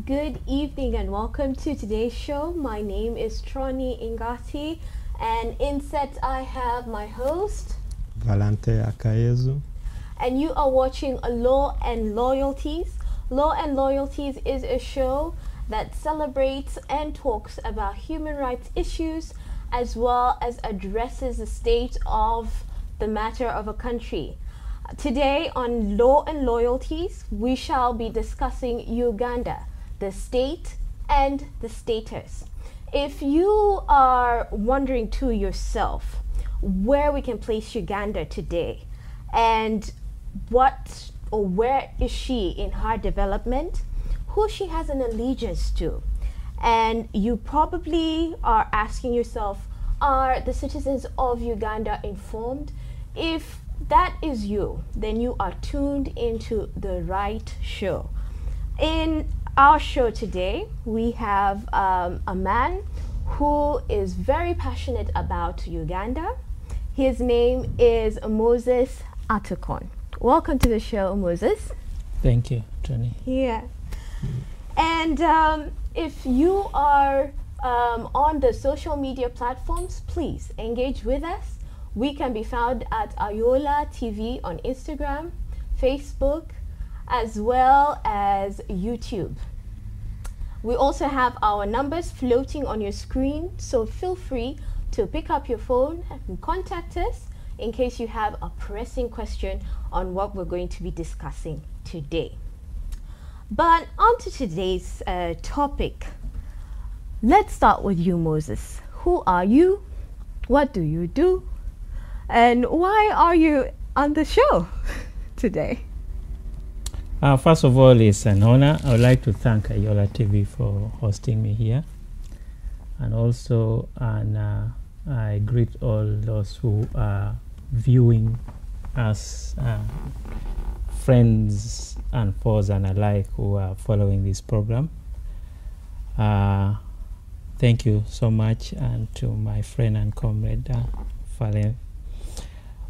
Good evening and welcome to today's show. My name is Trony Ingati, and in set I have my host Valentin Akayezu. And you are watching Law and Loyalties. Law and Loyalties is a show that celebrates and talks about human rights issues as well as addresses the state of the matter of a country. Today on Law and Loyalties, we shall be discussing Uganda, the state and the status. If you are wondering to yourself where we can place Uganda today and what or where is she in her development, who she has an allegiance to, and you probably are asking yourself, are the citizens of Uganda informed? If that is you, then you are tuned into the right show. In our show today, we have a man who is very passionate about Uganda. His name is Moses Atocon. Welcome to the show, Moses. Thank you, Trony. Yeah. And if you are on the social media platforms, please engage with us. We can be found at Ayola TV on Instagram, Facebook, as well as YouTube. We also have our numbers floating on your screen, so feel free to pick up your phone and contact us in case you have a pressing question on what we're going to be discussing today. But on to today's topic. Let's start with you, Moses. Who are you? What do you do? And why are you on the show today? First of all, it's an honor. I would like to thank Ayola TV for hosting me here. And also, I greet all those who are viewing us, friends and foes and alike who are following this program. Thank you so much, and to my friend and comrade, Valentin.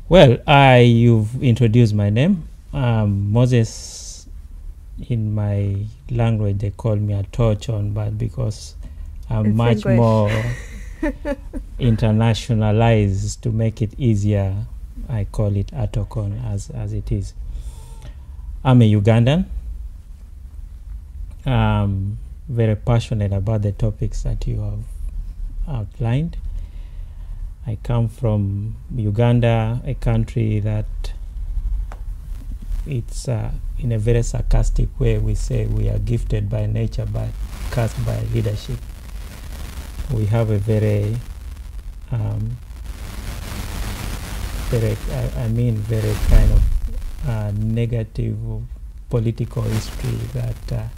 Well, you've introduced my name. Moses, in my language, they call me Atocon, but because I'm it's much English. more internationalized to make it easier, I call it Atocon as it is. I'm a Ugandan. Very passionate about the topics that you have outlined. I come from Uganda, a country that it's in a very sarcastic way we say we are gifted by nature but cursed by leadership. We have a very very kind of negative political history that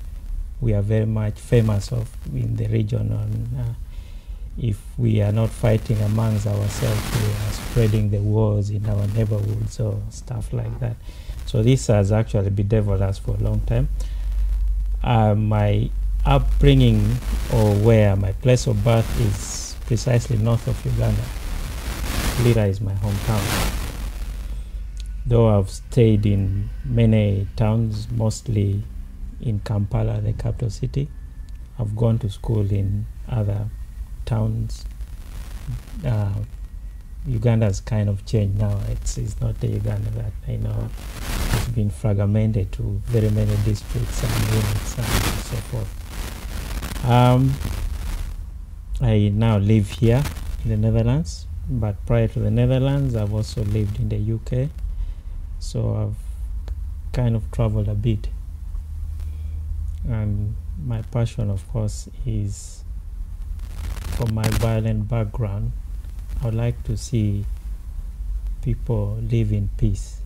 we are very much famous of in the region. On if we are not fighting amongst ourselves, we are spreading the wars in our neighborhoods or stuff like that. So this has actually bedeviled us for a long time. My upbringing, or where my place of birth, is precisely north of Uganda. Lira is my hometown. Though I've stayed in many towns, mostly in Kampala, the capital city. I've gone to school in other towns. Uganda has kind of changed now. It's not the Uganda that I know. It's been fragmented to very many districts and units and so forth. I now live here in the Netherlands, but prior to the Netherlands, I've also lived in the UK. So I've kind of traveled a bit. And my passion, of course, is from my violent background. I would like to see people live in peace.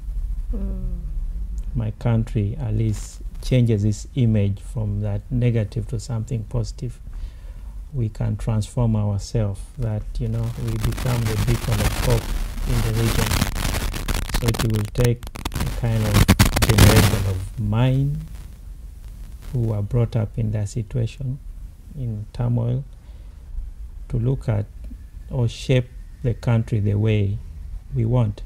My country at least changes its image from that negative to something positive. We can transform ourselves, that we become the beacon of hope in the region. So it will take a kind of generation of mine who are brought up in that situation, in turmoil, to look at or shape the country the way we want.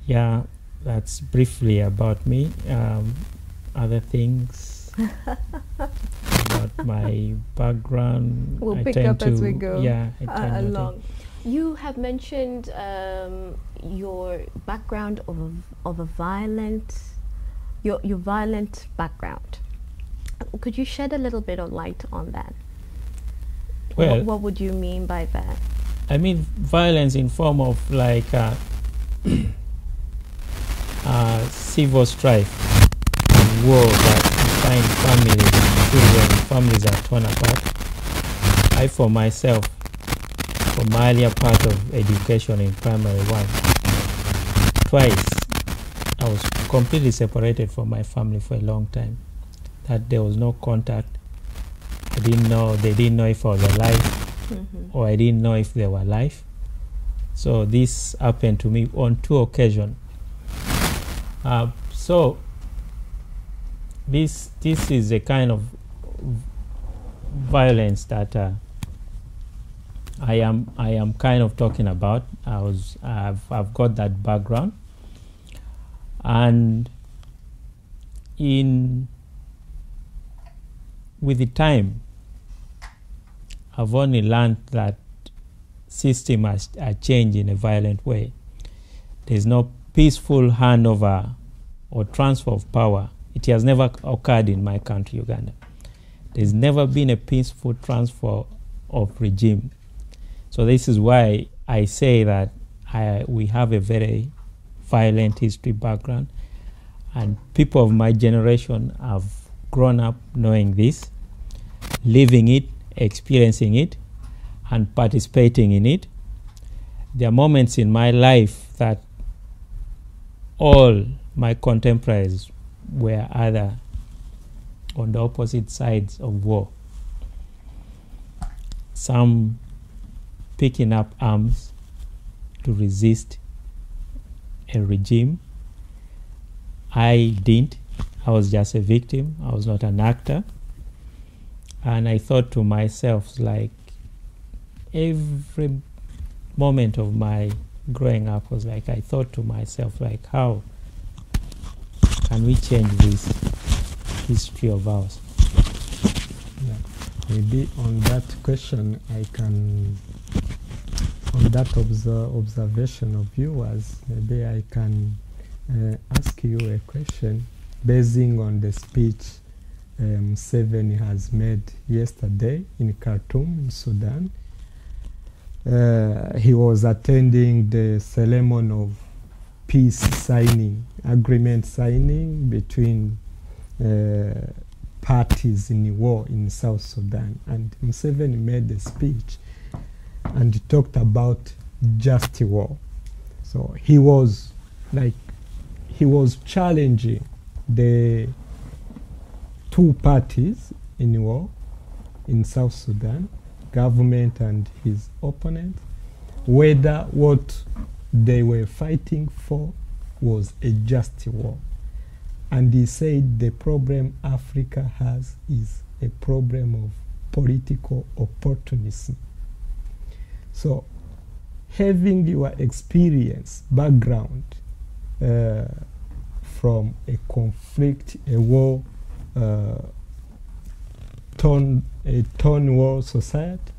Yeah, that's briefly about me. Other things About my background, We'll I pick tend up to, as we go yeah, I tend not to- along. You have mentioned your background of a violent, your violent background. Could you shed a little bit of light on that? Well, What would you mean by that? I mean violence in form of like civil strife and war that define families and children. Families are torn apart. I, for myself, for my earlier part of education in primary one, twice I was completely separated from my family for a long time. That there was no contact. I didn't know, they didn't know if I was alive, or I didn't know if they were alive. So this happened to me on 2 occasions. So this is a kind of violence that I am kind of talking about. I've got that background, and with the time, I've only learned that system has changed in a violent way. There's no peaceful handover or transfer of power. It has never occurred in my country, Uganda. There's never been a peaceful transfer of regime. So this is why I say that we have a very violent history background, and people of my generation have grown up knowing this, living it, experiencing it, and participating in it. There are moments in my life that all my contemporaries were either on the opposite sides of war. Some picking up arms to resist a regime. I didn't. I was just a victim. I was not an actor. And I thought to myself, like, every moment of my growing up was like, I thought to myself, like, how can we change this history of ours? Yeah. Maybe on that question, I can, on that observation of yours, maybe I can ask you a question basing on the speech Museveni has made yesterday in Khartoum, in Sudan. He was attending the ceremony of peace signing, agreement signing between parties in the war in South Sudan. And Museveni made a speech and he talked about just war. So he was challenging the 2 parties in war in South Sudan, government and his opponent, whether what they were fighting for was a just war. And he said the problem Africa has is a problem of political opportunism. So having your experience, background from a conflict, a war, torn war society.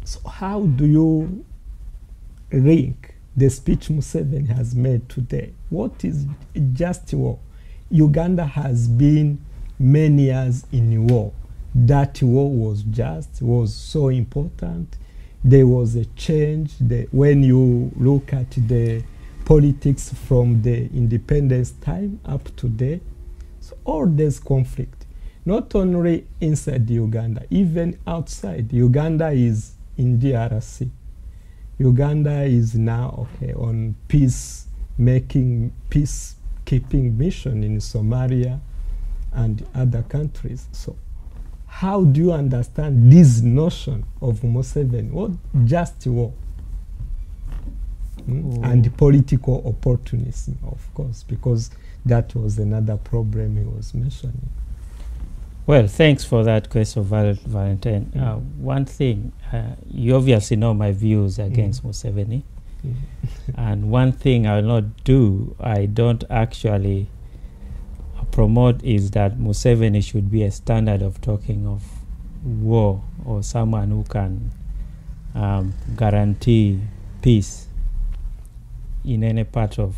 So how do you link the speech Museveni has made today? What is just war? Uganda has been many years in war. That war was just, was so important. There was a change. When you look at the politics from the independence time up to today, so all this conflict, not only inside Uganda, even outside. Uganda is in DRC. Uganda is now on peacekeeping mission in Somalia and other countries. So how do you understand this notion of Museveni? What just war? And political opportunism, of course, because that was another problem he was mentioning. Well, thanks for that question, Valentin. One thing, you obviously know my views against Museveni. And one thing I will not do, I don't actually promote is that Museveni should be a standard of talking of war, or someone who can guarantee peace in any part of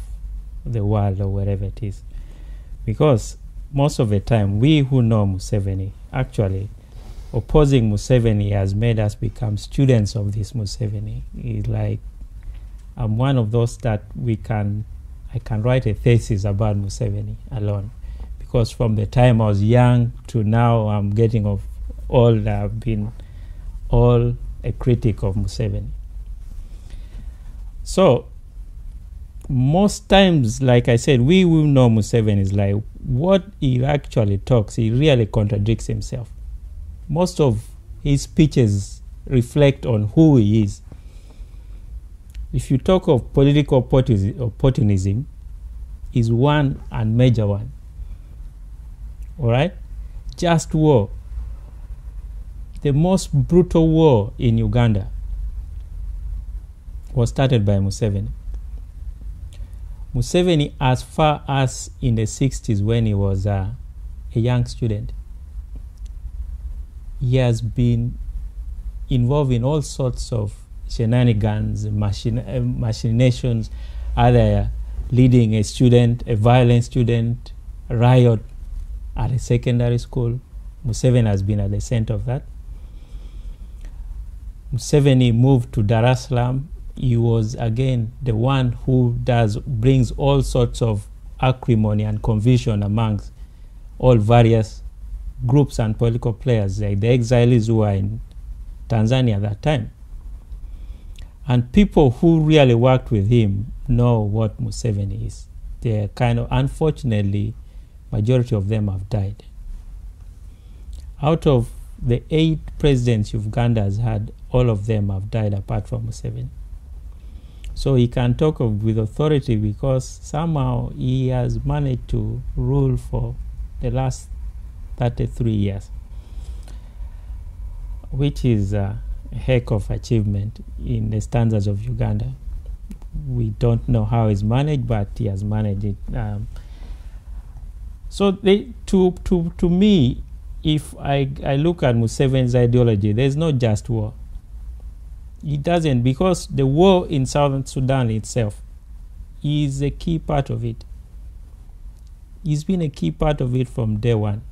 the world or wherever it is. Because most of the time, we who know Museveni, actually, opposing Museveni has made us become students of this Museveni. It's like, I'm one of those that I can write a thesis about Museveni alone. Because from the time I was young to now, I'm getting old, I've been all a critic of Museveni. So, most times, like I said, we will know Museveni is like, what he actually talks, he really contradicts himself. Most of his speeches reflect on who he is. If you talk of political opportunism, is one and major one. All right? Just war. The most brutal war in Uganda was started by Museveni. Museveni, as far as in the 60s when he was a young student, he has been involved in all sorts of shenanigans, machinations, either leading a violent student, riot at a secondary school. Museveni has been at the center of that. Museveni moved to Dar es Salaam. He was again the one who brings all sorts of acrimony and confusion amongst all various groups and political players, like the exiles who were in Tanzania at that time. And people who really worked with him know what Museveni is. They're unfortunately, majority of them have died. Out of the 8 presidents Uganda has had, all of them have died apart from Museveni. So he can talk with authority because somehow he has managed to rule for the last 33 years, which is a heck of achievement in the standards of Uganda. We don't know how he's managed, but he has managed it. So to me, if I look at Museveni's ideology, there's not just war. It doesn't, because the war in Southern Sudan itself is a key part of it. He's been a key part of it from day one.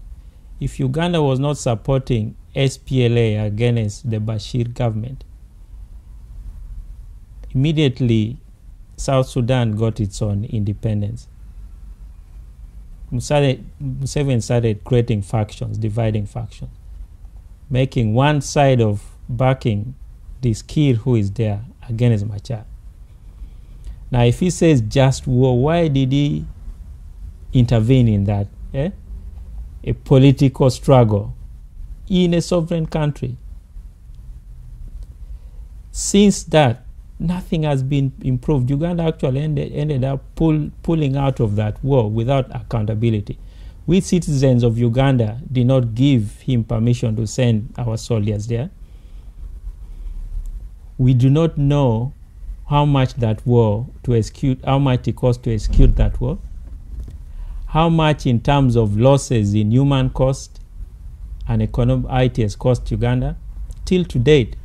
If Uganda was not supporting SPLA against the Bashir government, immediately South Sudan got its own independence. Museveni started creating factions, dividing factions, making one side of backing this kid who is there against Machar. Now, if he says just war, why did he intervene in that? A political struggle in a sovereign country. Since that, nothing has been improved. Uganda actually ended up pulling out of that war without accountability. We citizens of Uganda did not give him permission to send our soldiers there. We do not know how much that war how much it cost to execute that war, how much in terms of losses in human cost and economic it has cost Uganda. Till to date,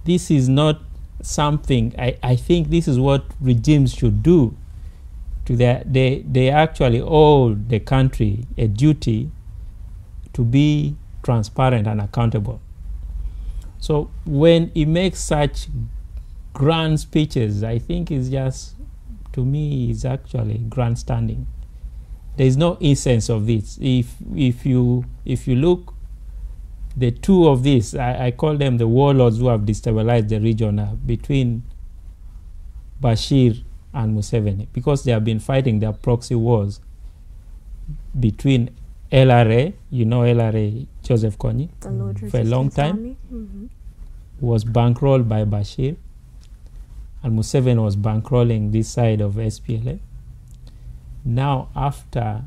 this is not something, I think this is what regimes should do. They actually owe the country a duty to be transparent and accountable. So when he makes such grand speeches, I think it's just, to me, it's actually grandstanding. There is no essence of this. If you look, the two of these, I call them the warlords who have destabilized the region between Bashir and Museveni, because they have been fighting their proxy wars between LRA, LRA, Joseph Kony, for a long time, was bankrolled by Bashir, and Museveni was bankrolling this side of SPLA. Now, after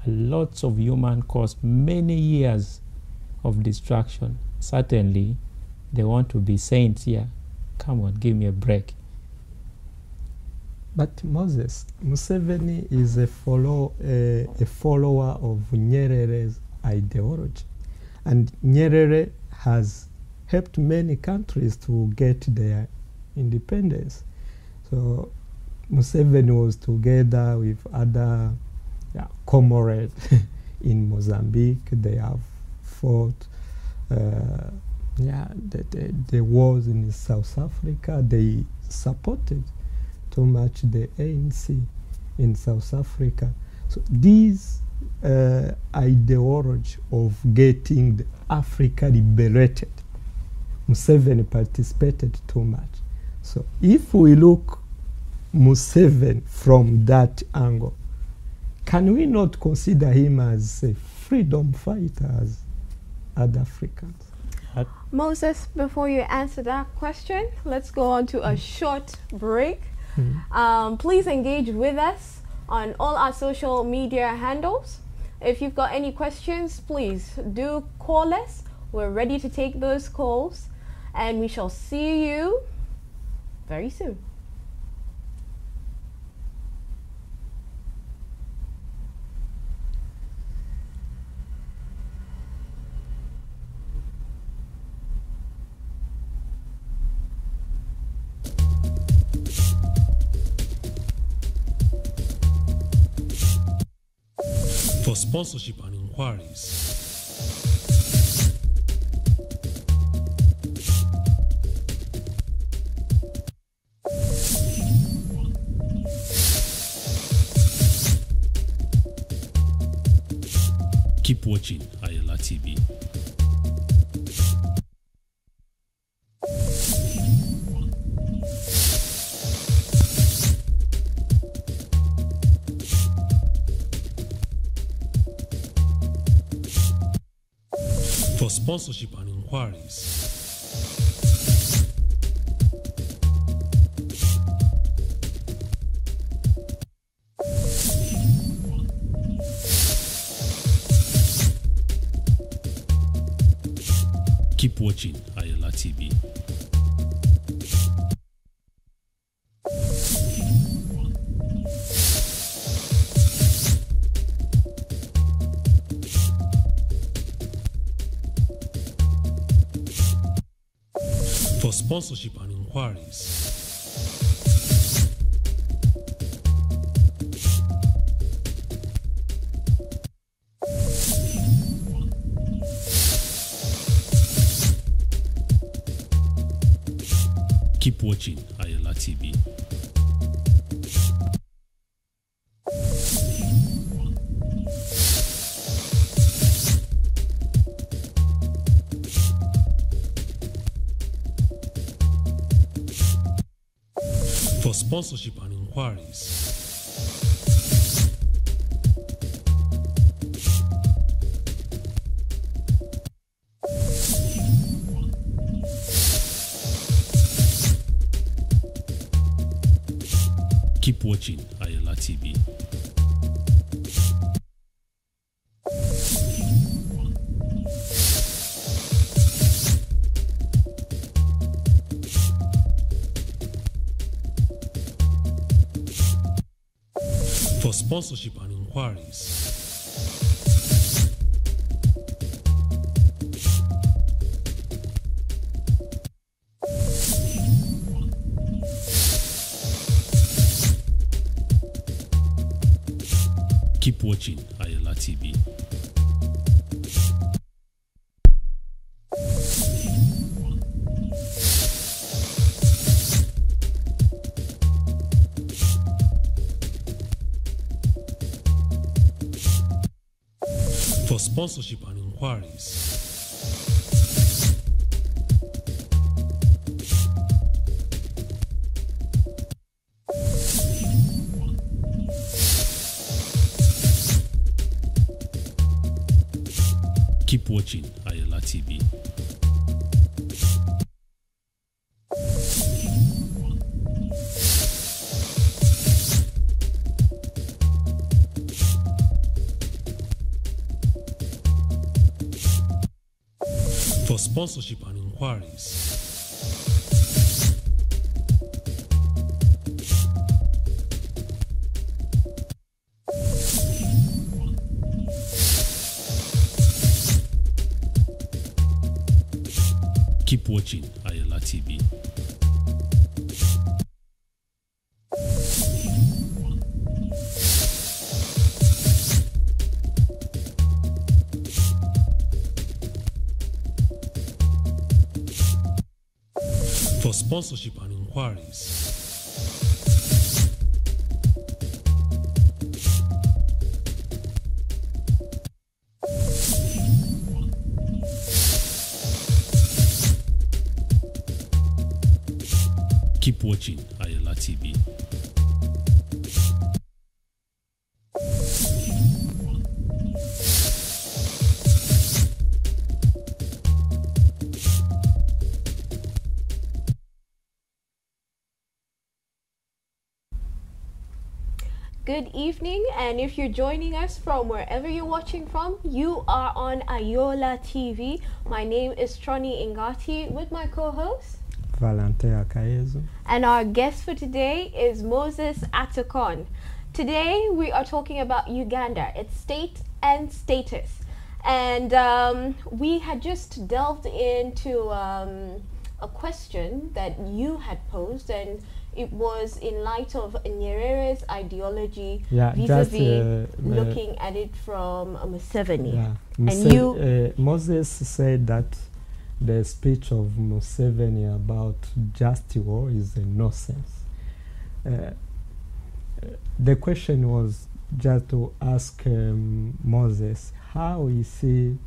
lots of human cost, many years of destruction, certainly they want to be saints here. Come on, give me a break. But Moses, Museveni is a follower of Nyerere's ideology. And Nyerere has helped many countries to get their independence. So Museveni was together with other comrades in Mozambique. They have fought the wars in South Africa. They supported too much the ANC in South Africa. So this ideology of getting the Africa liberated, Museveni participated too much. So if we look Museveni from that angle, can we not consider him as a freedom fighter as other Africans? Moses, before you answer that question, let's go on to a short break. Please engage with us on all our social media handles. If you've got any questions, please do call us. We're ready to take those calls, and we shall see you very soon. For sponsorship and inquiries, keep watching Ayola TV. For sponsorship and inquiries, keep watching Ayola TV. For sponsorship and inquiries, keep watching Ayola TV. For sponsorship and inquiries, keep watching Ayola TV. For sponsorship and inquiries, keep watching Ayola TV. For sponsorship and inquiries, keep watching Ayola TV. For sponsorship and inquiries, Keep watching Ayola TV. For sponsorship and inquiries, keep watching Ayola TV. Good evening, and if you're joining us from wherever you're watching from, you are on Ayola TV. My name is Trony Ingati with my co-host Valentin Akayezu. and our guest for today is Moses Atocon. Today we are talking about Uganda, its state and status. And we had just delved into a question that you had posed, and it was in light of Nyerere's ideology vis-a-vis looking at it from Museveni. Yeah. And you Moses said that the speech of Museveni about just war is a nonsense. The question was just to ask Moses how he's seeing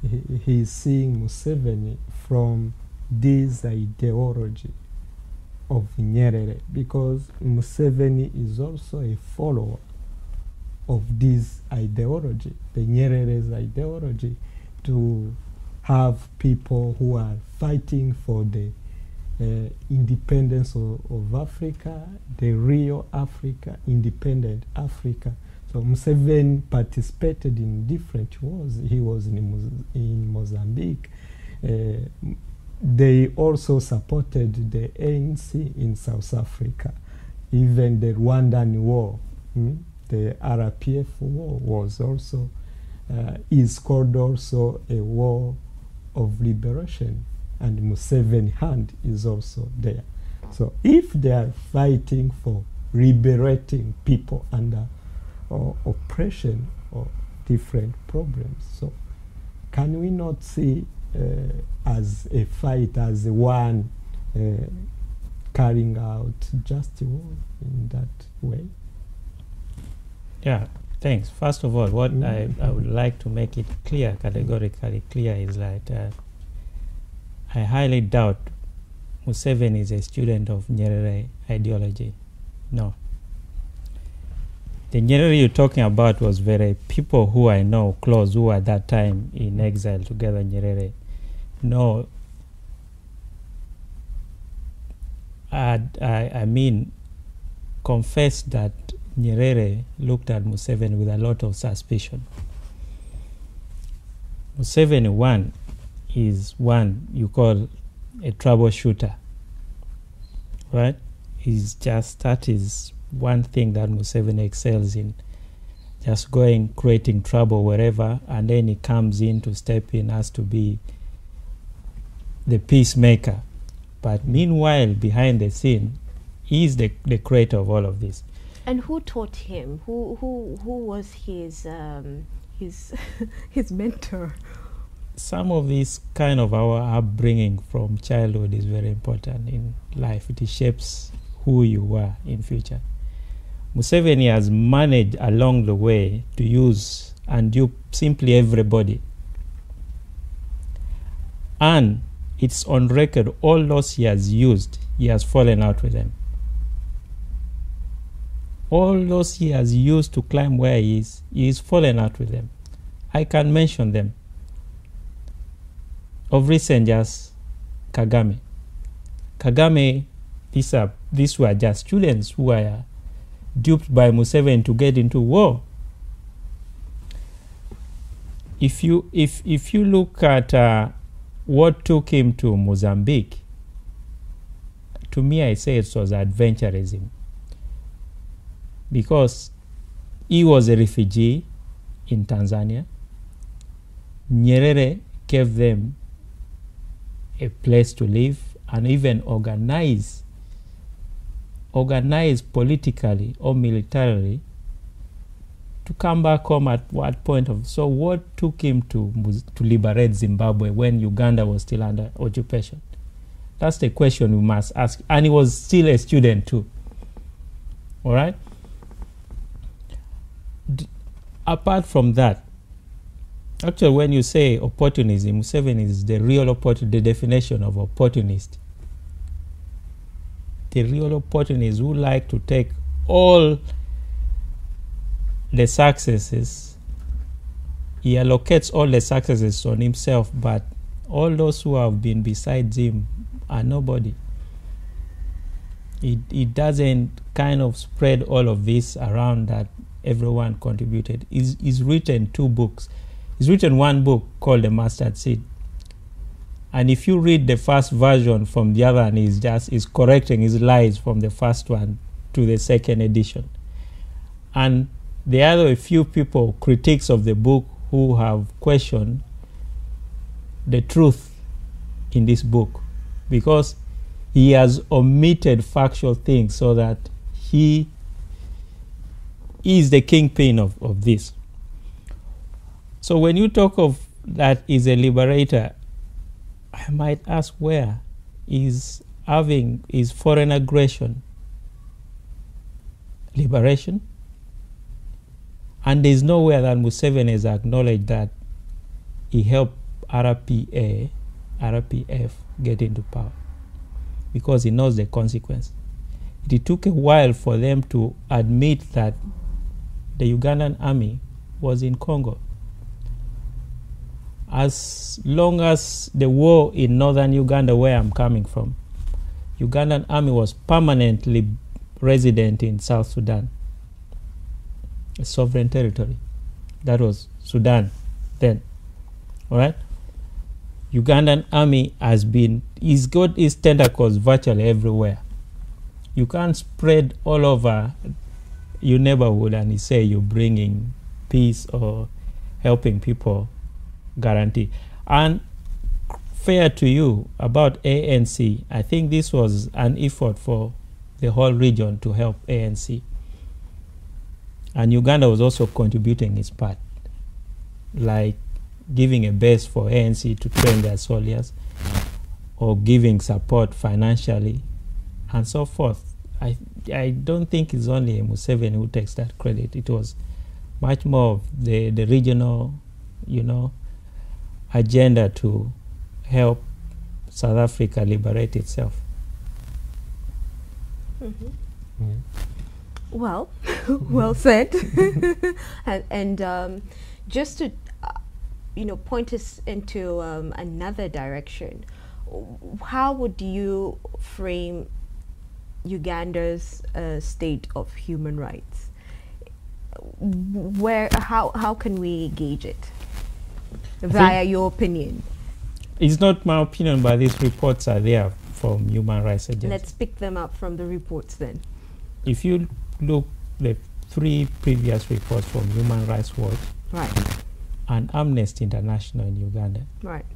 Museveni from this ideology of Nyerere, because Museveni is also a follower of this ideology, the Nyerere's ideology, to have people who are fighting for the independence of Africa, the real Africa, independent Africa. So Museveni participated in different wars. He was in Mozambique. They also supported the ANC in South Africa. Even the Rwandan war, the RPF war, was also is called also a war of liberation, and Museveni hand is also there. So if they are fighting for liberating people under oppression or different problems, so can we not see as a fight, as one carrying out just war in that way? Yeah, thanks. First of all, what I would like to make it clear, categorically clear, is that I highly doubt Museveni is a student of Nyerere ideology. No. The Nyerere you're talking about was very people who I know close, who were at that time in exile together Nyerere. No, I mean, confess that Nyerere looked at Museveni with a lot of suspicion. Museveni, one, is one you call a troubleshooter, right? That is one thing that Museveni excels in, just going, creating trouble wherever, and then he comes in to step in as to be the peacemaker. But meanwhile, behind the scene, he is the creator of all of this. and who taught him? Who was his his mentor? Some of this kind of our upbringing from childhood is very important in life. It shapes who you are in future. Museveni has managed along the way to use and dupe simply everybody. And it's on record, all those he has used, he has fallen out with them. All those he has used to climb where he is fallen out with them. I can mention them. Of recent, just Kagame. Kagame, these were just students who were duped by Museveni to get into war. If you look at what took him to Mozambique, to me I say it was adventurism, because he was a refugee in Tanzania. Nyerere gave them a place to live, and even organize politically or militarily to come back home at what point of. So what took him to liberate Zimbabwe when Uganda was still under occupation? That's the question we must ask. And he was still a student too. All right? Apart from that, actually when you say opportunism, Museveni is the real the definition of opportunist. The real opportunists who like to take all the successes, he allocates all the successes on himself, but all those who have been besides him are nobody. It doesn't kind of spread all of this around that everyone contributed. He's written 2 books. He's written one book called The Mustard Seed. And if you read the first version from the other, and he's correcting his lies from the first one to the second edition. And there are a few people, critics of the book, who have questioned the truth in this book, because he has omitted factual things so that he is the kingpin of this. So when you talk of that he's a liberator, I might ask, where is foreign aggression liberation? And there's nowhere that Museveni has acknowledged that he helped RPF get into power, because he knows the consequence. It took a while for them to admit that the Ugandan army was in Congo. As long as the war in northern Uganda, where I'm coming from, Ugandan army was permanently resident in South Sudan, a sovereign territory. That was Sudan then. All right? Ugandan army he's got his tentacles virtually everywhere. You can't spread all over your neighborhood and you say you're bringing peace or helping people guarantee. And fair to you about ANC, I think this was an effort for the whole region to help ANC. And Uganda was also contributing its part, like giving a base for ANC to train their soldiers, or giving support financially, and so forth. I don't think it's only Museveni who takes that credit. It was much more of the regional, agenda to help South Africa liberate itself. Mm-hmm. Yeah. Well, well said. and just to point us into another direction, how would you frame Uganda's state of human rights? How can we gauge it via your opinion? It's not my opinion, but these reports are there from human rights agencies. Let's pick them up from the reports then. If you look the 3 previous reports from Human Rights Watch, right, and Amnesty International in Uganda, right,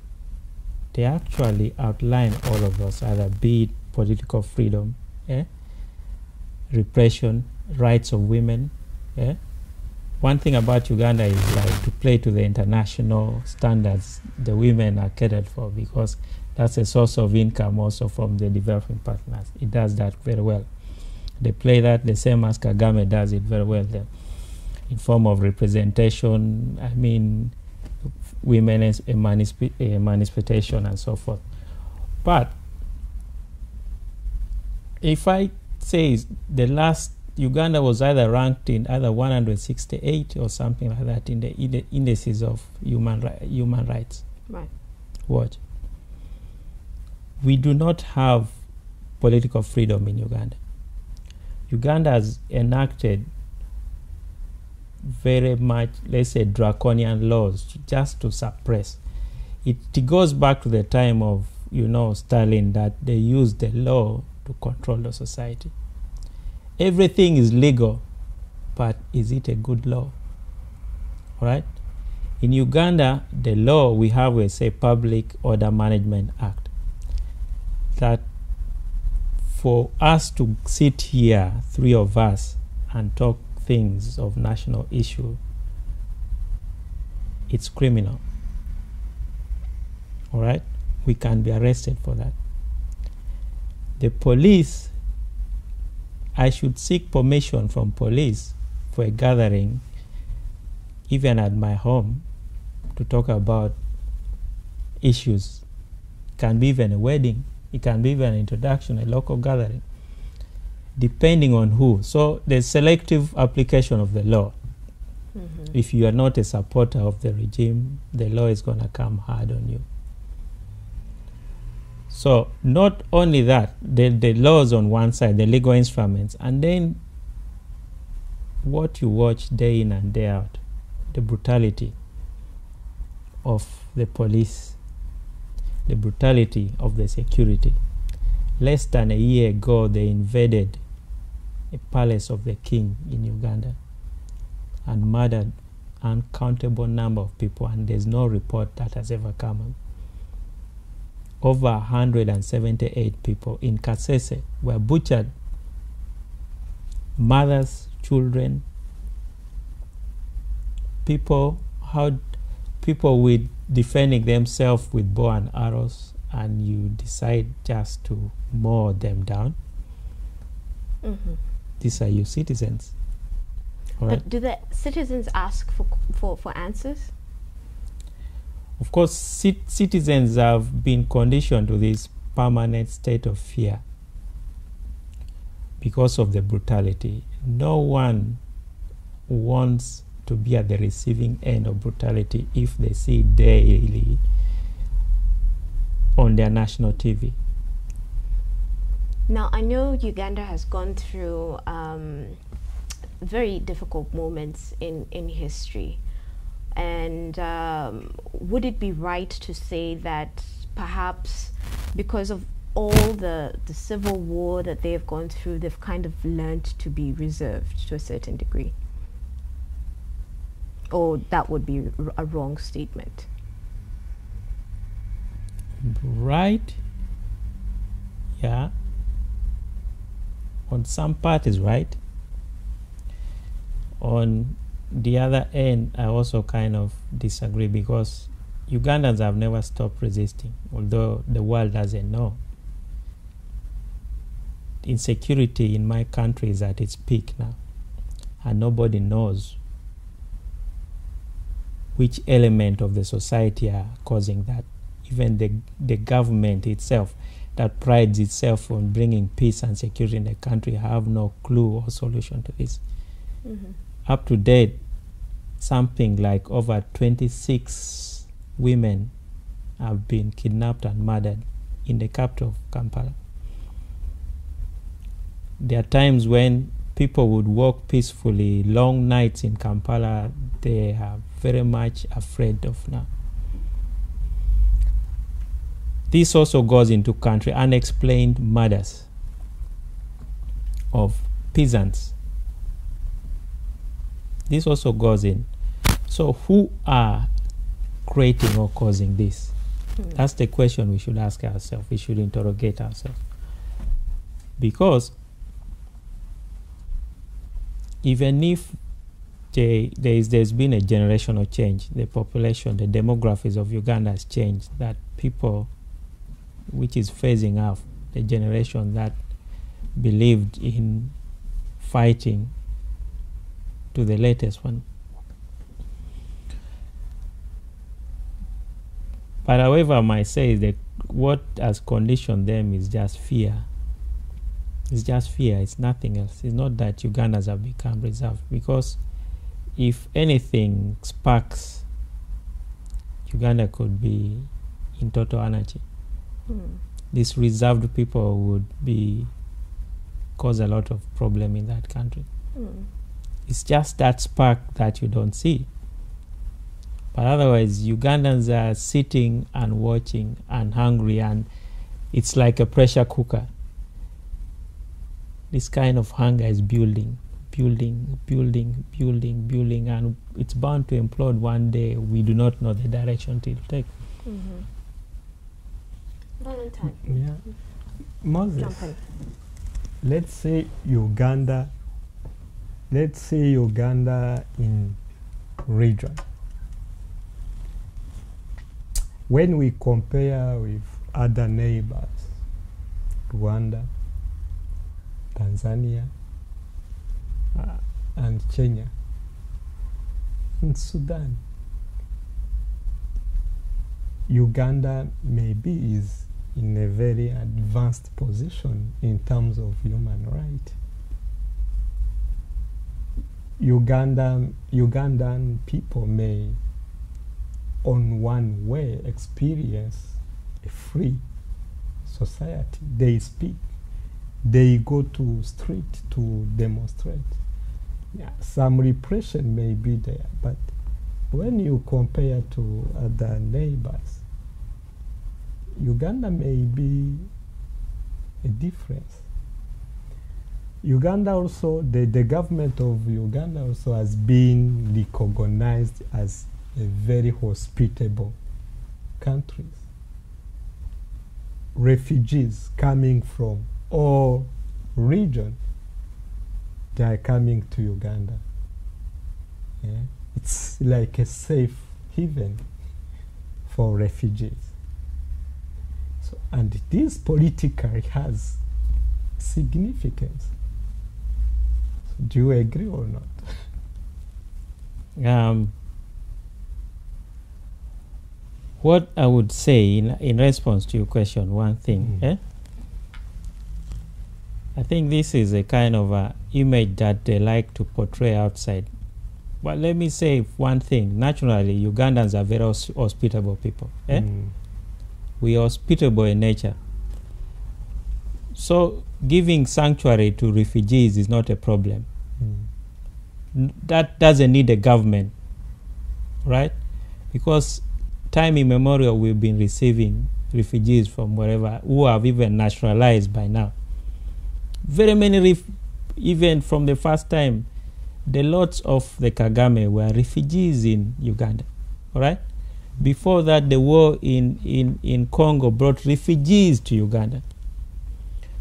they actually outline all of us, either be it political freedom, repression, rights of women. One thing about Uganda is like to play to the international standards the women are catered for, because that's a source of income also from the developing partners. It does that very well. They play that the same as Kagame does it very well there, in form of representation, women emancipation and so forth. But if I say the last, Uganda was either ranked in either 168 or something like that in the indices of human rights. Right. Watch. We do not have political freedom in Uganda. Uganda has enacted very much, let's say, draconian laws just to suppress. It goes back to the time of, Stalin, that they used the law to control the society. Everything is legal, but is it a good law? All right? In Uganda, the law we have is a Public Order Management Act. that for us to sit here, three of us, and talk things of national issue, it's criminal. All right? We can be arrested for that. The police, I should seek permission from police for a gathering, even at my home, to talk about issues. It can be even a wedding. It can be even an introduction, a local gathering, depending on who. So there's selective application of the law. If you are not a supporter of the regime, the law is going to come hard on you. So not only that, the laws on one side, the legal instruments, and then what you watch day in and day out, the brutality of the police, the brutality of the security. Less than a year ago, they invaded a palace of the king in Uganda and murdered an uncountable number of people, and there's no report that has ever come up. Over 178 people in Kasese were butchered. Mothers, children, people with defending themselves with bow and arrows, and you decide just to mow them down. These are your citizens. All right? But do the citizens ask for answers? Of course, citizens have been conditioned to this permanent state of fear because of the brutality. No one wants to be at the receiving end of brutality if they see it daily on their national TV. Now, I know Uganda has gone through very difficult moments in history. And would it be right to say that perhaps because of all the civil war that they've gone through, they've kind of learned to be reserved to a certain degree? Or that would be a wrong statement? Right. Yeah. On some part is right. On the other end, I also kind of disagree, because Ugandans have never stopped resisting, although the world doesn't know. Insecurity in my country is at its peak now, and nobody knows which element of the society are causing that. Even the government itself, that prides itself on bringing peace and security in the country, have no clue or solution to this. Up to date, something like over 26 women have been kidnapped and murdered in the capital of Kampala. There are times when people would walk peacefully, long nights in Kampala, they are very much afraid of now. This also goes into country unexplained murders of peasants. This also goes in. So who are creating or causing this? That's the question we should ask ourselves. We should interrogate ourselves. Because even if there's been a generational change, the population, the demographics of Uganda has changed, that people which is phasing out, the generation that believed in fighting to the latest one. But however, I might say that what has conditioned them is just fear. It's just fear, it's nothing else. It's not that Ugandans have become reserved, because if anything sparks, Uganda could be in total anarchy. These reserved people would cause a lot of problem in that country. It's just that spark that you don't see. But otherwise, Ugandans are sitting and watching and hungry, and it's like a pressure cooker. This kind of hunger is building, and it's bound to implode one day. We do not know the direction it will take. Valentin. Yeah. Moses, jump in. let's say Uganda in region. When we compare with other neighbors, Rwanda, Tanzania, and Kenya, and Sudan, Uganda maybe is in a very advanced position in terms of human rights. Ugandan people may, on one way, experience a free society. They speak, they go to street to demonstrate. Yeah, some repression may be there, but when you compare to other neighbors, Uganda may be a difference. Uganda also, the government of Uganda also has been recognized as a very hospitable country. Refugees coming from all regions, they are coming to Uganda. Yeah? It's like a safe haven for refugees. So, and this politically has significance. So do you agree or not? What I would say in response to your question, one thing, I think this is a kind of a image that they like to portray outside. But let me say one thing. Naturally, Ugandans are very hospitable people. We are hospitable in nature. So giving sanctuary to refugees is not a problem. That doesn't need a government, right? Because time immemorial we've been receiving refugees from wherever who have even naturalized by now. Very many, even from the first time, the lots of the Kagame were refugees in Uganda, all right? Before that, the war in Congo brought refugees to Uganda.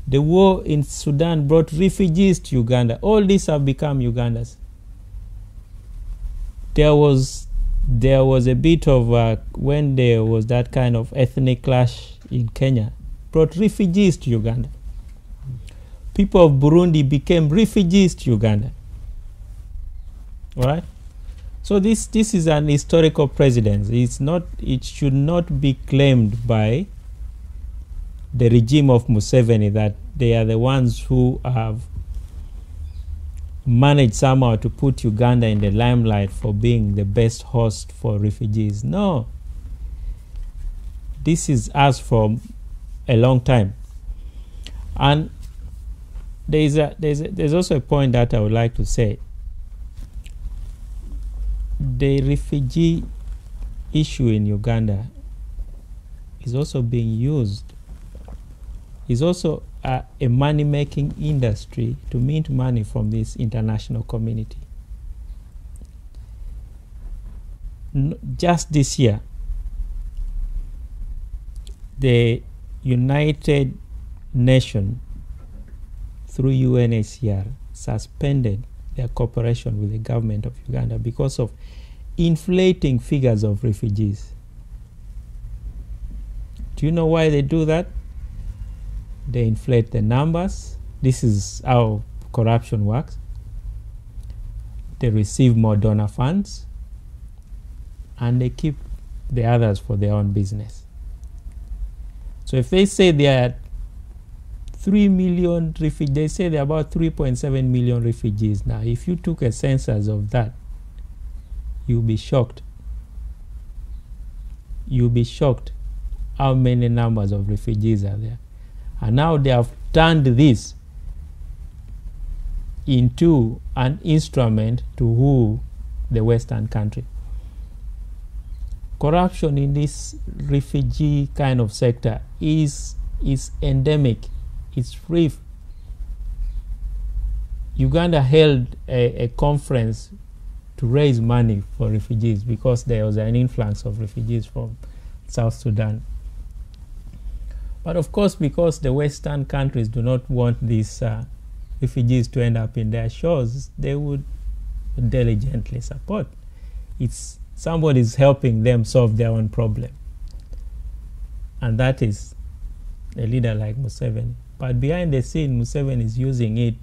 The war in Sudan brought refugees to Uganda. All these have become Ugandans. There was a bit of when there was that kind of ethnic clash in Kenya, brought refugees to Uganda. People of Burundi became refugees to Uganda. All right? So this is an historical precedent. It should not be claimed by the regime of Museveni that they are the ones who have managed somehow to put Uganda in the limelight for being the best host for refugees. No. This is us for a long time. And there's also a point that I would like to say. The refugee issue in Uganda is also being used, is also a money-making industry to mint money from this international community. Just this year, the United Nations, through UNHCR, suspended their cooperation with the government of Uganda because of inflating figures of refugees. Do you know why they do that? They inflate the numbers. This is how corruption works. They receive more donor funds and they keep the others for their own business. So if they say there are 3 million refugees, they say there are about 3.7 million refugees now. If you took a census of that, you'll be shocked. You'll be shocked how many numbers of refugees are there. And now they have turned this into an instrument to woo the Western country. Corruption in this refugee kind of sector is endemic. It's free. Uganda held a conference to raise money for refugees because there was an influx of refugees from South Sudan. But of course, because the Western countries do not want these refugees to end up in their shores, they would diligently support. It's somebody's helping them solve their own problem. And that is a leader like Museveni. But behind the scene, Museveni is using it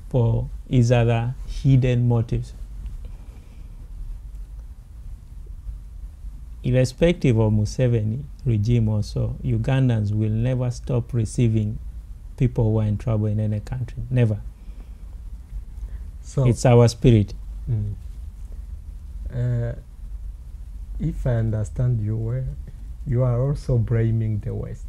for his other hidden motives. Irrespective of Museveni regime also, Ugandans will never stop receiving people who are in trouble in any country. Never. So It's our spirit. If I understand you well, you are also blaming the West.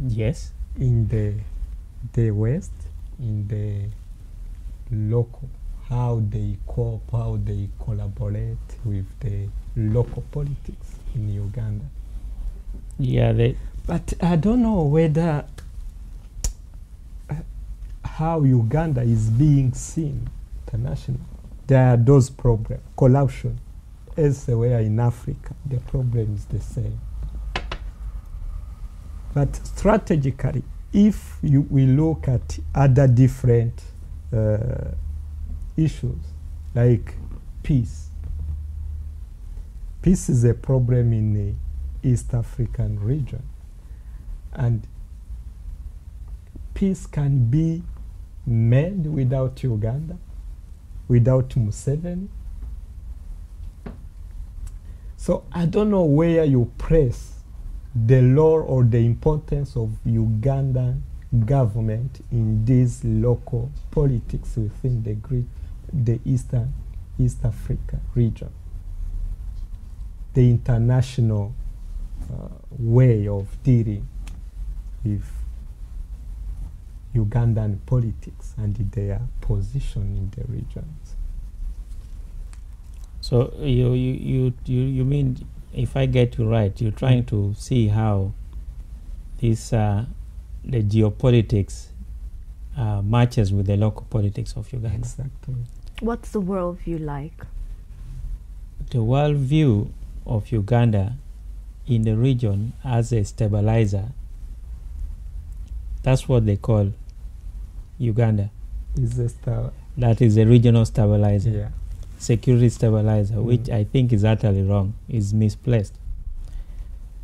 Yes. In the West, in the local, how they cope, how they collaborate with the local politics in Uganda. Yeah, But I don't know whether how Uganda is being seen internationally. There are those problems, corruption. Elsewhere in Africa, the problem is the same. But strategically, if we look at other different issues, like peace. Peace is a problem in the East African region. And peace can be made without Uganda, without Museveni. So I don't know where you place the role or the importance of Ugandan government in this local politics within the East Africa region. The international way of dealing with Ugandan politics and their position in the regions. So you mean, if I get you right, you're trying to see how this the geopolitics matches with the local politics of Uganda. Exactly. What's the worldview like? The worldview of Uganda in the region as a stabilizer, that's what they call Uganda. That is a regional stabilizer. Yeah. Security stabilizer, which I think is utterly wrong, is misplaced.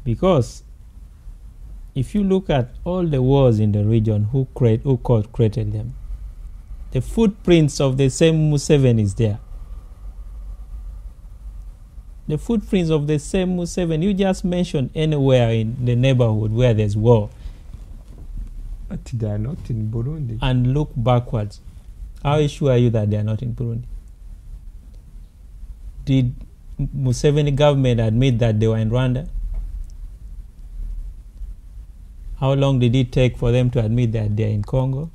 Because if you look at all the wars in the region, who created them, the footprints of the same Museveni is there. The footprints of the same Museveni, you just mention anywhere in the neighborhood where there's war. But they are not in Burundi. And look backwards. How sure are you that they are not in Burundi? Did Museveni government admit that they were in Rwanda? How long did it take for them to admit that they are in Congo?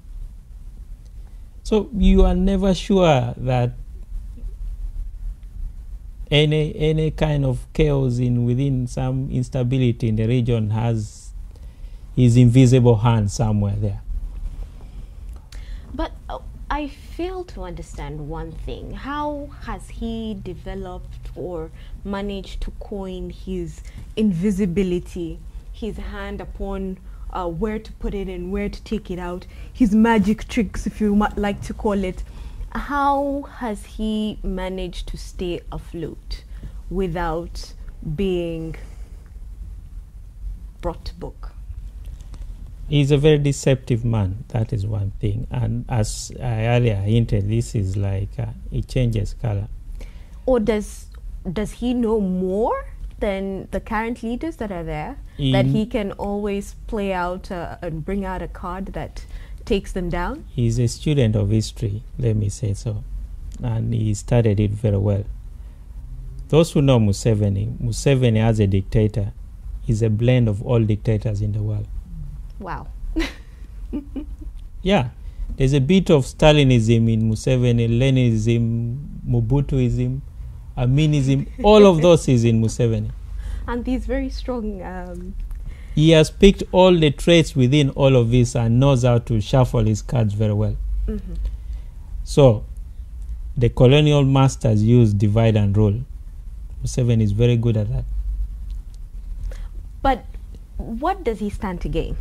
So you are never sure that any kind of chaos within some instability in the region has his invisible hand somewhere there. But I fail to understand one thing. How has he developed or managed to coin his invisibility, his hand upon where to put it in, where to take it out, his magic tricks, if you might like to call it? How has he managed to stay afloat without being brought to book? He's a very deceptive man, that is one thing. And as I earlier hinted, this is like, it changes color. Or does he know more than the current leaders that are there? That he can always play out and bring out a card that takes them down? He's a student of history, let me say so. And he studied it very well. Those who know Museveni as a dictator is a blend of all dictators in the world. Wow. Yeah, there's a bit of Stalinism in Museveni, Leninism, Mobutuism, Aminism, all of those is in Museveni. And these very strong... He has picked all the traits within all of this and knows how to shuffle his cards very well. Mm-hmm. So, the colonial masters use divide and rule. Museveni is very good at that. But what does he stand to gain?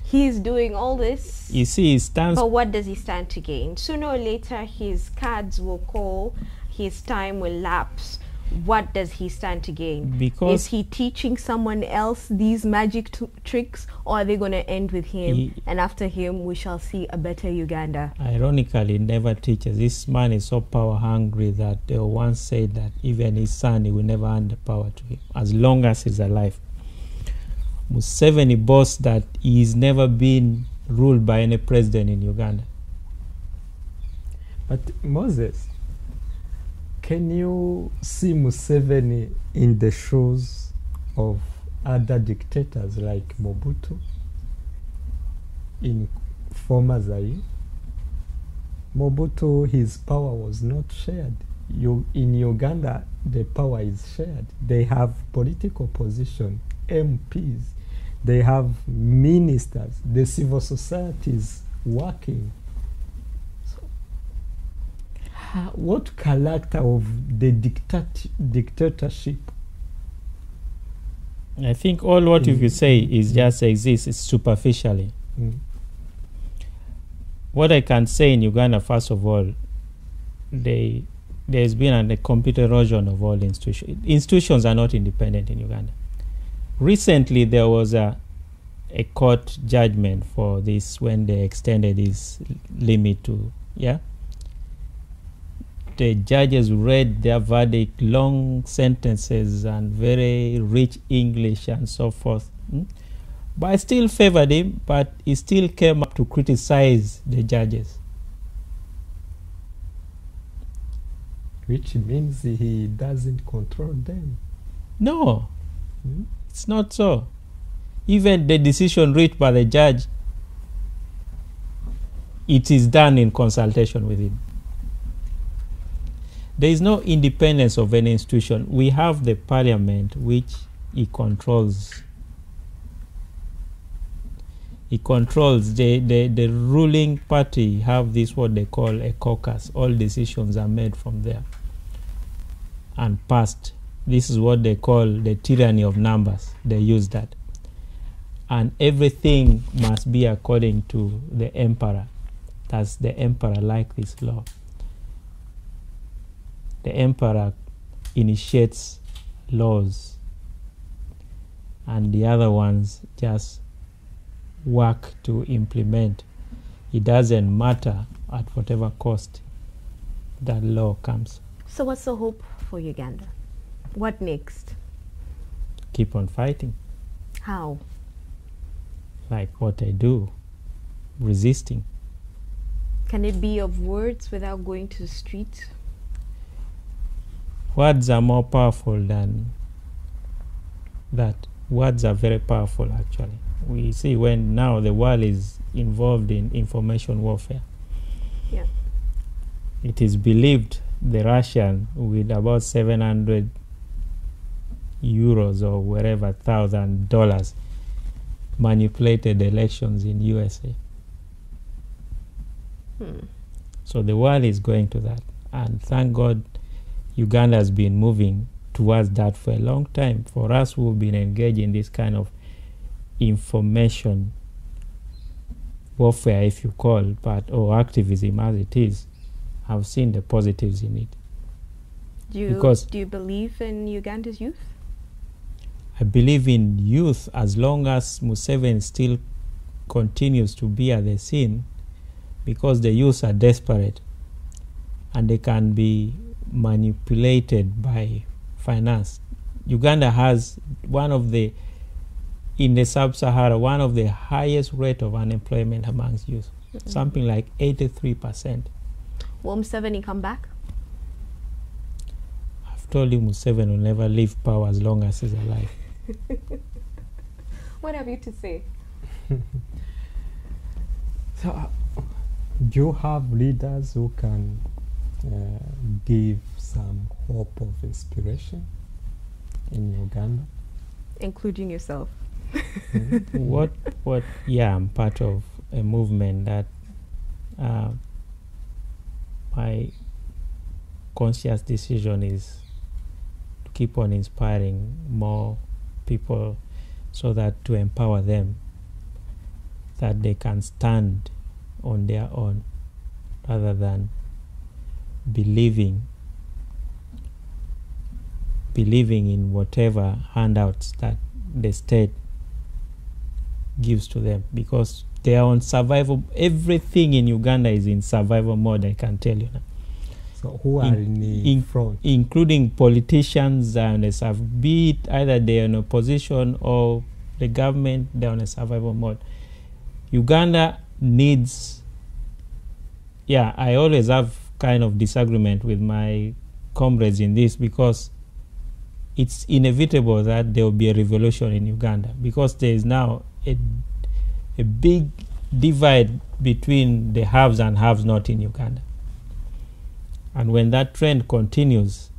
He's doing all this. You see, he stands. But what does he stand to gain? Sooner or later, his cards will call, his time will lapse. What does he stand to gain? Because is he teaching someone else these magic tricks, or are they going to end with him? And after him, we shall see a better Uganda. Ironically, never teaches. This man is so power hungry that they once said that even his son, he will never hand the power to him as long as he's alive. Museveni boasts that he's never been ruled by any president in Uganda. But Moses, can you see Museveni in the shoes of other dictators like Mobutu in former Zaire? Mobutu, his power was not shared. In Uganda, the power is shared. They have political position, MPs. They have ministers. The civil society is working. What character of the dictatorship? I think all what you say is just exists superficially. What I can say in Uganda, first of all, there's been a complete erosion of all institutions. Institutions are not independent in Uganda. Recently, there was a court judgment for this when they extended this limit to, the judges read their verdict, long sentences and very rich English and so forth. But I still favored him, but he still came up to criticize the judges. Which means he doesn't control them. No, it's not so. Even the decision reached by the judge, it is done in consultation with him. There is no independence of any institution. We have the parliament, which he controls. He controls the ruling party. Have this what they call a caucus. All decisions are made from there and passed. This is what they call the tyranny of numbers. They use that. And everything must be according to the emperor. Does the emperor like this law? The emperor initiates laws, and the other ones just work to implement. It doesn't matter at whatever cost that law comes. So what's the hope for Uganda? What next? Keep on fighting. How? Like what I do, resisting. Can it be of words without going to the street? Words are more powerful than that. Words are very powerful, actually. We see when now the world is involved in information warfare. Yeah. It is believed the Russian with about 700 euros or wherever $1,000 manipulated elections in USA. So the world is going to that, and thank God Uganda has been moving towards that for a long time. For us who've been engaged in this kind of information warfare, if you call, or activism as it is, I've seen the positives in it. Do you believe in Uganda's youth? I believe in youth as long as Museveni still continues to be at the scene, because the youth are desperate and they can be manipulated by finance. Uganda has in the sub-Sahara, one of the highest rate of unemployment amongst youth, something like 83%. Will Museveni come back? I've told you Museveni will never leave power as long as he's alive. What have you to say? So, do you have leaders who can give some hope of inspiration in Uganda? Including yourself. I'm part of a movement that my conscious decision is to keep on inspiring more people so that to empower them, that they can stand on their own rather than believing in whatever handouts that the state gives to them, because they are on survival. Everything in Uganda is in survival mode, I can tell you now. So who are in the front? Including politicians and be it either they're in opposition or the government, they're on a survival mode. Uganda needs, I always have kind of disagreement with my comrades in this, because it's inevitable that there will be a revolution in Uganda, because there is now a big divide between the haves and haves not in Uganda. And when that trend continues,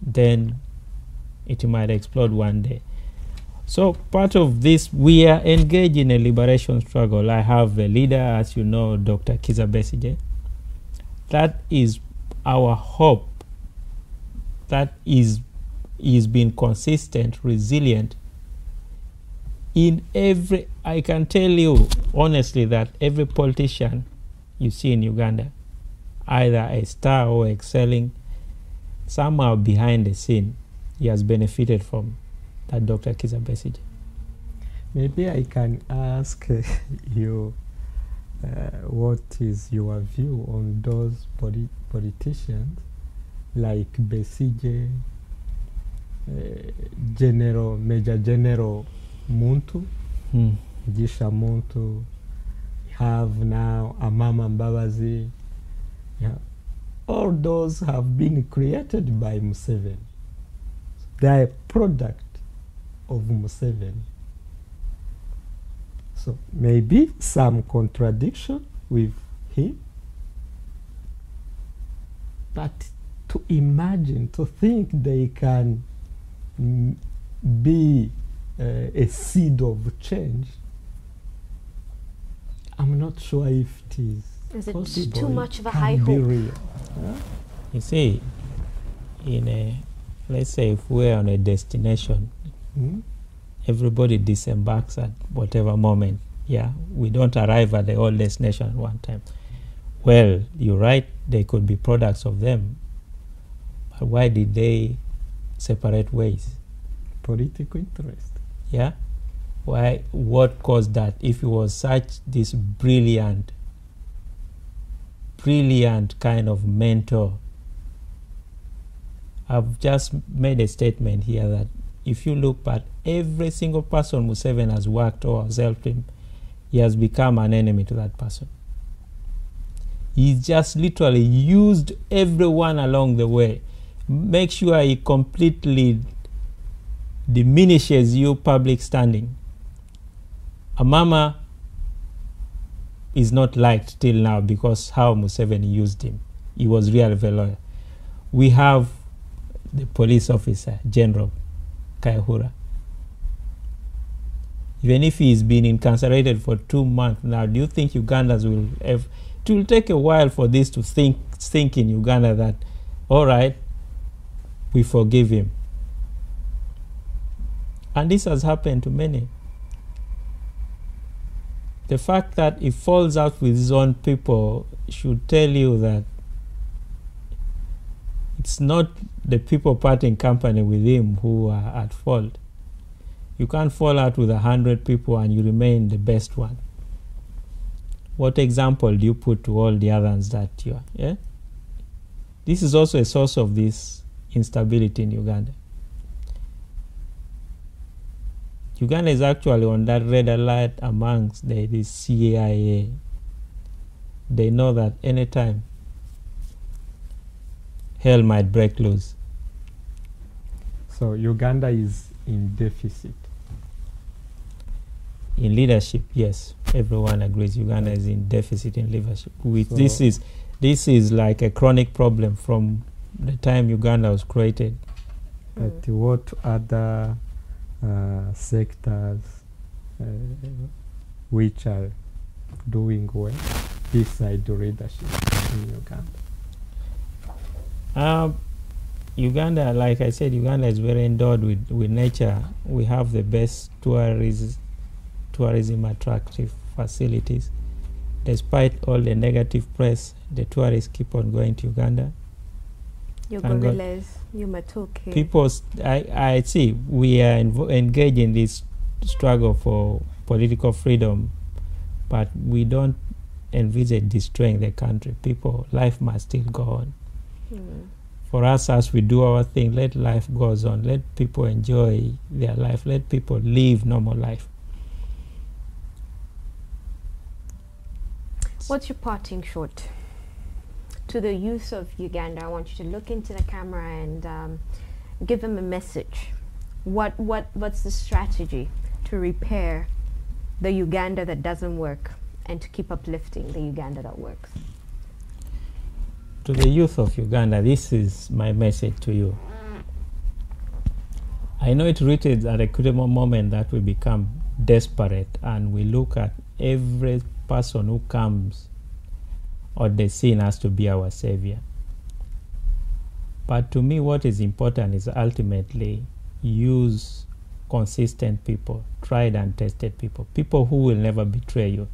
then it might explode one day. So part of this, we are engaged in a liberation struggle. I have a leader, as you know, Dr. Kiza Besigye. That is our hope. That is been consistent, resilient in every, I can tell you honestly that every politician you see in Uganda, either a star or excelling, somehow behind the scene, he has benefited from that Dr. Kiza Besigye. Maybe I can ask you, what is your view on those politicians like Besigye, Major General Muntu, Gisha Muntu, have now Amama Mbabazi. All those have been created by Museveni. They are a product of Museveni. So maybe some contradiction with him. But to imagine, to think they can be a seed of change, I'm not sure if it is. Is it possible. too much of a Can high be hope? real. Huh? You see, let's say if we're on a destination, everybody disembarks at whatever moment. We don't arrive at the old destination at one time. Well, you're right, they could be products of them. But why did they separate ways? Political interest. Why? What caused that? If it was this brilliant kind of mentor. I've just made a statement here that if you look at every single person Museveni has worked or has helped him, he has become an enemy to that person. He's just literally used everyone along the way. Make sure he completely diminishes your public standing. Amama is not liked till now because how Museveni used him. He was really very loyal. We have the police officer, General Kayihura. Even if he's been incarcerated for 2 months now, do you think Ugandans will have... It will take a while for this to think in Uganda that, all right, we forgive him. And this has happened to many. The fact that he falls out with his own people should tell you that it's not the people parting company with him who are at fault. You can't fall out with 100 people and you remain the best one. What example do you put to all the others that you are? Yeah? This is also a source of this instability in Uganda. Uganda is actually on that red alert amongst the CIA. They know that anytime hell might break loose. So Uganda is in deficit. In leadership, yes, everyone agrees Uganda is in deficit in leadership. This is like a chronic problem from the time Uganda was created. But what other sectors which are doing well beside the leadership in Uganda? Uganda, like I said, Uganda is very endowed with nature. We have the best tourism attractive facilities. Despite all the negative press, the tourists keep on going to Uganda. Your Thank God. gorillas, your matoke. People, I see, we are engaged in this struggle for political freedom, but we don't envisage destroying the country. Life must still go on. For us, as we do our thing, let life goes on. Let people enjoy their life. Let people live normal life. What's your parting shot to the youth of Uganda? I want you to look into the camera and give them a message. What's the strategy to repair the Uganda that doesn't work and to keep uplifting the Uganda that works? To the youth of Uganda, this is my message to you. I know it reaches at a critical moment that we become desperate and we look at every person who comes on the scene has to be our savior. But to me, what is important is ultimately use consistent people, tried and tested people who will never betray you.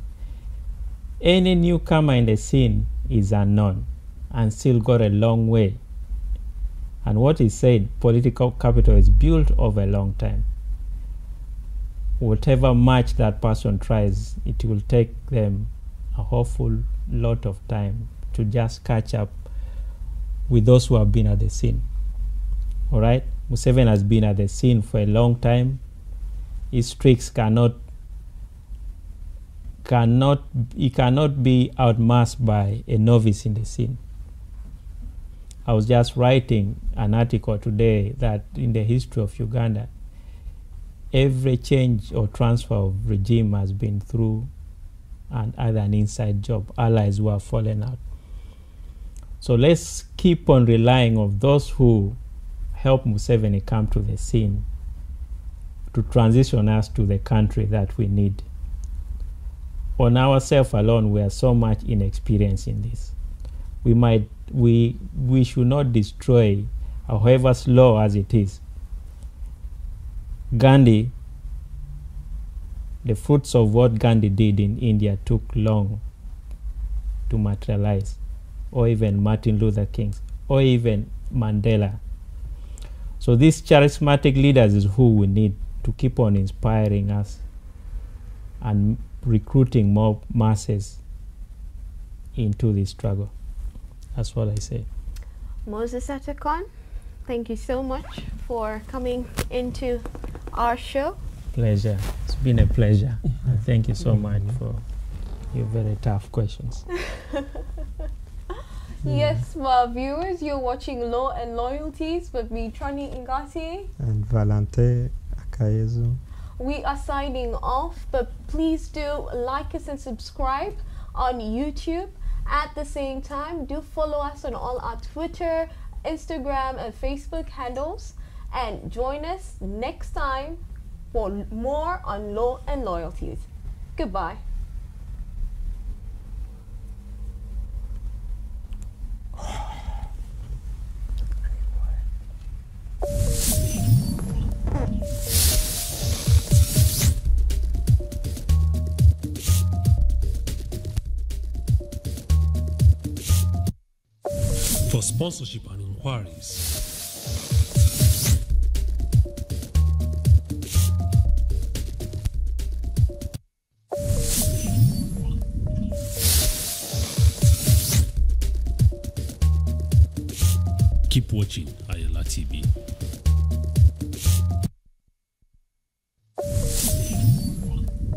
Any newcomer in the scene is unknown and still got a long way. And what is said, political capital is built over a long time. Whatever match that person tries, it will take them a awful lot of time to just catch up with those who have been at the scene. All right? Museveni has been at the scene for a long time. His tricks cannot be outmasked by a novice in the scene. I was just writing an article today that in the history of Uganda, every change or transfer of regime has been through either an inside job, allies who have fallen out. So let's keep on relying on those who help Museveni come to the scene to transition us to the country that we need. On ourselves alone, we are so much inexperienced in this. We should not destroy, however slow as it is. Gandhi, the fruits of what Gandhi did in India took long to materialize, or even Martin Luther King, or even Mandela. So these charismatic leaders is who we need to keep on inspiring us and recruiting more masses into this struggle. That's what I say. Moses Atocon, thank you so much for coming into our show. Pleasure. It's been a pleasure. And thank you so much for your very tough questions. Yes, my viewers, you're watching Law and Loyalties with me, Trony, Ingati. And Valentin, Akayezu. We are signing off, but please do like us and subscribe on YouTube. At the same time, do follow us on all our Twitter, Instagram, and Facebook handles. And join us next time for more on Law and Loyalties. Goodbye. For sponsorship and inquiries, keep watching Ayola TV.